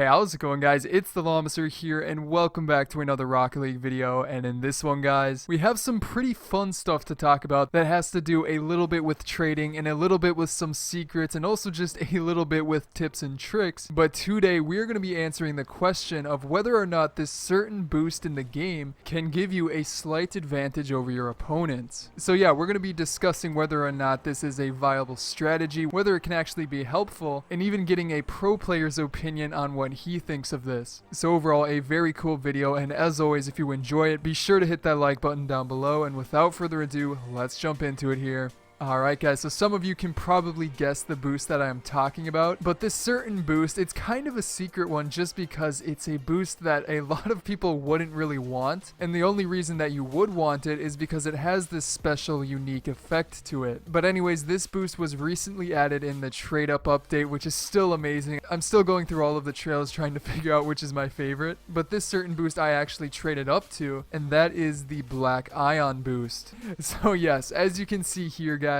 Hey, how's it going, guys? It's TheLlamaSir here, and welcome back to another Rocket League video. And in this one, guys, we have some pretty fun stuff to talk about that has to do a little bit with trading and a little bit with some secrets and also just a little bit with tips and tricks. But today, we're going to be answering the question of whether or not this certain boost in the game can give you a slight advantage over your opponents. So yeah, we're going to be discussing whether or not this is a viable strategy, whether it can actually be helpful, and even getting a pro player's opinion on what he thinks of this. So overall, a very cool video, and as always, if you enjoy it, be sure to hit that like button down below, and without further ado, let's jump into it here. Alright guys, so some of you can probably guess the boost that I am talking about, but this certain boost, it's kind of a secret one just because it's a boost that a lot of people wouldn't really want, and the only reason that you would want it is because it has this special unique effect to it. But anyways, this boost was recently added in the trade up update, which is still amazing. I'm still going through all of the trails trying to figure out which is my favorite, but this certain boost I actually traded up to, and that is the Black Ion boost. So yes, as you can see here guys,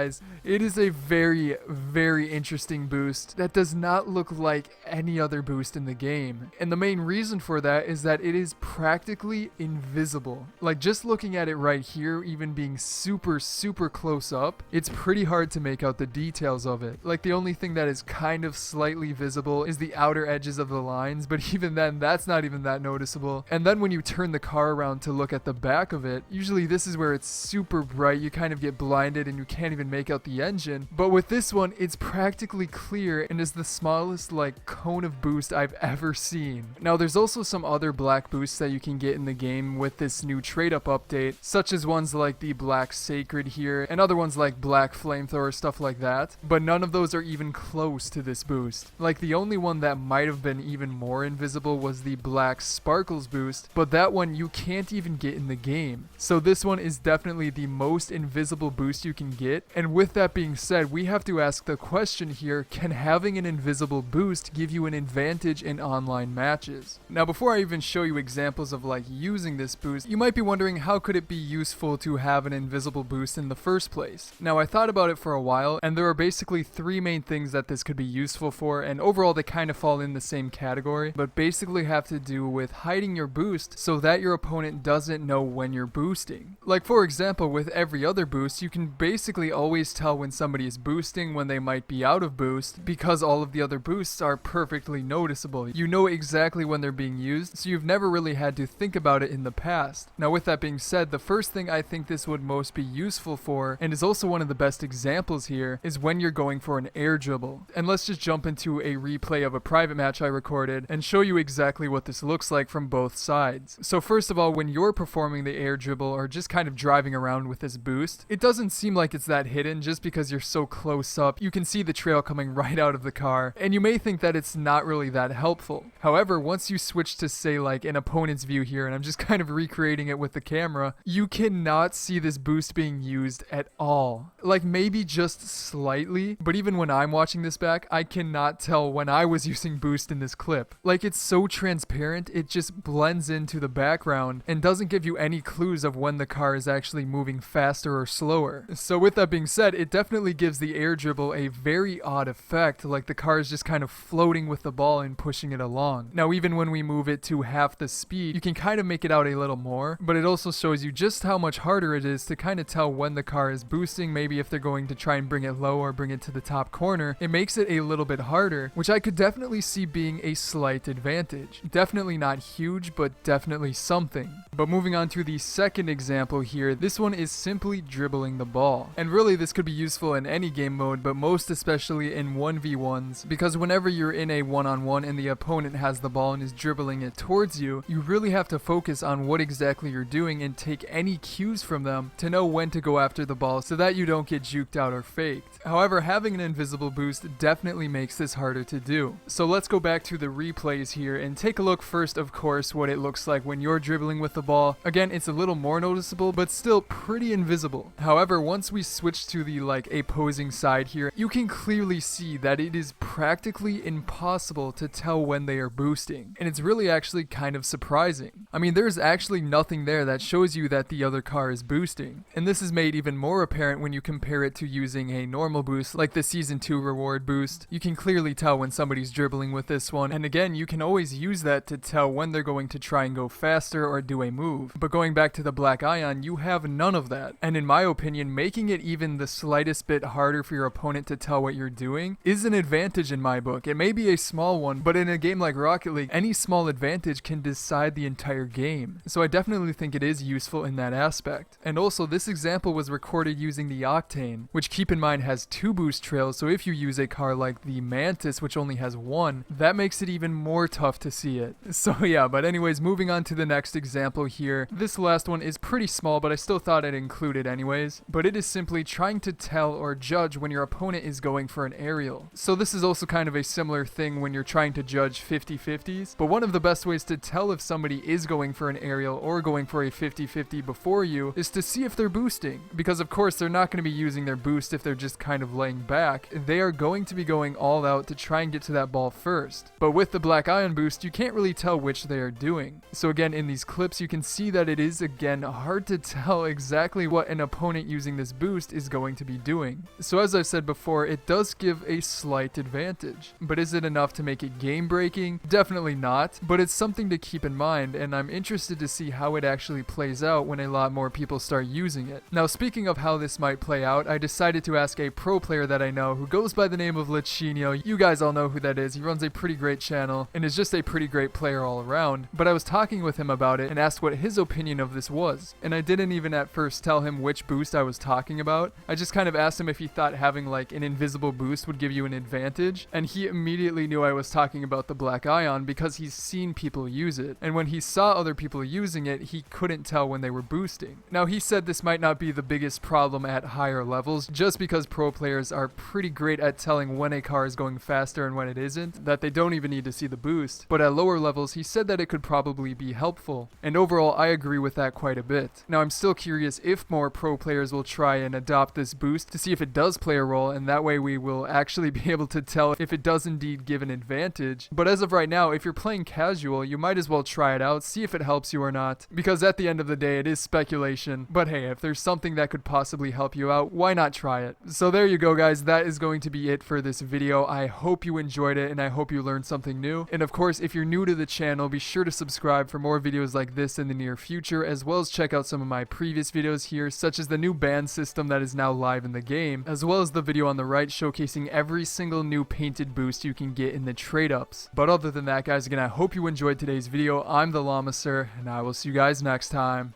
it is a very, very interesting boost that does not look like any other boost in the game. And the main reason for that is that it is practically invisible. Like, just looking at it right here, even being super close up, it's pretty hard to make out the details of it. Like, the only thing that is kind of slightly visible is the outer edges of the lines, but even then, that's not even that noticeable. And then when you turn the car around to look at the back of it, usually this is where it's super bright, you kind of get blinded and you can't even make out the engine. But with this one, it's practically clear and is the smallest like cone of boost I've ever seen. Now there's also some other black boosts that you can get in the game with this new trade up update, such as ones like the Black Sacred here and other ones like Black Flamethrower, stuff like that, but none of those are even close to this boost. Like, the only one that might have been even more invisible was the Black Sparkles boost, but that one you can't even get in the game. So this one is definitely the most invisible boost you can get. And with that being said, we have to ask the question here, can having an invisible boost give you an advantage in online matches? Now before I even show you examples of like using this boost, you might be wondering how could it be useful to have an invisible boost in the first place? Now I thought about it for a while, and there are basically three main things that this could be useful for, and overall they kind of fall in the same category, but basically have to do with hiding your boost so that your opponent doesn't know when you're boosting. Like, for example, with every other boost, you can basically always tell when somebody is boosting, when they might be out of boost, because all of the other boosts are perfectly noticeable. You know exactly when they're being used, so you've never really had to think about it in the past. Now with that being said, the first thing I think this would most be useful for, and is also one of the best examples here, is when you're going for an air dribble. And let's just jump into a replay of a private match I recorded and show you exactly what this looks like from both sides. So first of all, when you're performing the air dribble or just kind of driving around with this boost, it doesn't seem like it's that hidden just because you're so close up. You can see the trail coming right out of the car, and you may think that it's not really that helpful. However, once you switch to, say, like an opponent's view here, and I'm just kind of recreating it with the camera, you cannot see this boost being used at all. Like, maybe just slightly, but even when I'm watching this back, I cannot tell when I was using boost in this clip. Like, it's so transparent, it just blends into the background and doesn't give you any clues of when the car is actually moving faster or slower. So with that being said, it definitely gives the air dribble a very odd effect, like the car is just kind of floating with the ball and pushing it along. Now even when we move it to half the speed, you can kind of make it out a little more, but it also shows you just how much harder it is to kind of tell when the car is boosting. Maybe if they're going to try and bring it low or bring it to the top corner, it makes it a little bit harder, which I could definitely see being a slight advantage. Definitely not huge, but definitely something. But moving on to the second example here, this one is simply dribbling the ball. And really this could be useful in any game mode, but most especially in 1v1s, because whenever you're in a one-on-one and the opponent has the ball and is dribbling it towards you, you really have to focus on what exactly you're doing and take any cues from them to know when to go after the ball so that you don't get juked out or faked. However, having an invisible boost definitely makes this harder to do. So let's go back to the replays here and take a look first, of course, what it looks like when you're dribbling with the ball. Again, it's a little more noticeable, but still pretty invisible. However, once we switch switch to the opposing side here, you can clearly see that it is practically impossible to tell when they are boosting. And it's really actually kind of surprising. I mean, there's actually nothing there that shows you that the other car is boosting. And this is made even more apparent when you compare it to using a normal boost like the Season 2 reward boost. You can clearly tell when somebody's dribbling with this one, and again, you can always use that to tell when they're going to try and go faster or do a move. But going back to the Black Ion, you have none of that. And in my opinion, making it even the slightest bit harder for your opponent to tell what you're doing is an advantage in my book. It may be a small one, but in a game like Rocket League, any small advantage can decide the entire game. So I definitely think it is useful in that aspect. And also, this example was recorded using the Octane, which keep in mind has 2 boost trails, so if you use a car like the Mantis, which only has 1, that makes it even more tough to see it. So yeah, but anyways, moving on to the next example here. This last one is pretty small, but I still thought I'd include it anyways. But it is simply trying to tell or judge when your opponent is going for an aerial. So this is also kind of a similar thing when you're trying to judge 50-50s, but one of the best ways to tell if somebody is going for an aerial or going for a 50-50 before you is to see if they're boosting. Because of course they're not going to be using their boost if they're just kind of laying back. They are going to be going all out to try and get to that ball first. But with the Black Ion boost, you can't really tell which they are doing. So again, in these clips, you can see that it is again hard to tell exactly what an opponent using this boost is going to be doing. So as I've said before, it does give a slight advantage. But is it enough to make it game breaking? Definitely not, but it's something to keep in mind, and I'm interested to see how it actually plays out when a lot more people start using it. Now, speaking of how this might play out, I decided to ask a pro player that I know who goes by the name of Lichinio. You guys all know who that is. He runs a pretty great channel and is just a pretty great player all around. But I was talking with him about it and asked what his opinion of this was. And I didn't even at first tell him which boost I was talking about. I just kind of asked him if he thought having like an invisible boost would give you an advantage. And he immediately knew I was talking about the Black Ion because he's seen people use it. And when he saw other people using it, he couldn't tell when they were boosting. Now, he said this might not be the biggest problem at higher levels, just because pro players are pretty great at telling when a car is going faster and when it isn't, that they don't even need to see the boost. But at lower levels, he said that it could probably be helpful. And overall, I agree with that quite a bit. Now, I'm still curious if more pro players will try and adopt this boost to see if it does play a role, and that way we will actually be able to tell if it does indeed give an advantage. But as of right now, if you're playing casual, you might as well try it out, see if it helps you or not, because at the end of the day, it is speculation. But hey, if there's something that could possibly help you out, why not try it? So there you go, guys. That is going to be it for this video. I hope you enjoyed it, and I hope you learned something new. And of course, if you're new to the channel, be sure to subscribe for more videos like this in the near future, as well as check out some of my previous videos here, such as the new ban system that is now live in the game, as well as the video on the right showcasing every single new painted boost you can get in the trade-ups. But other than that, guys, again, I hope you enjoyed today's video. I'm TheLlamaSir, and I will see you guys next time.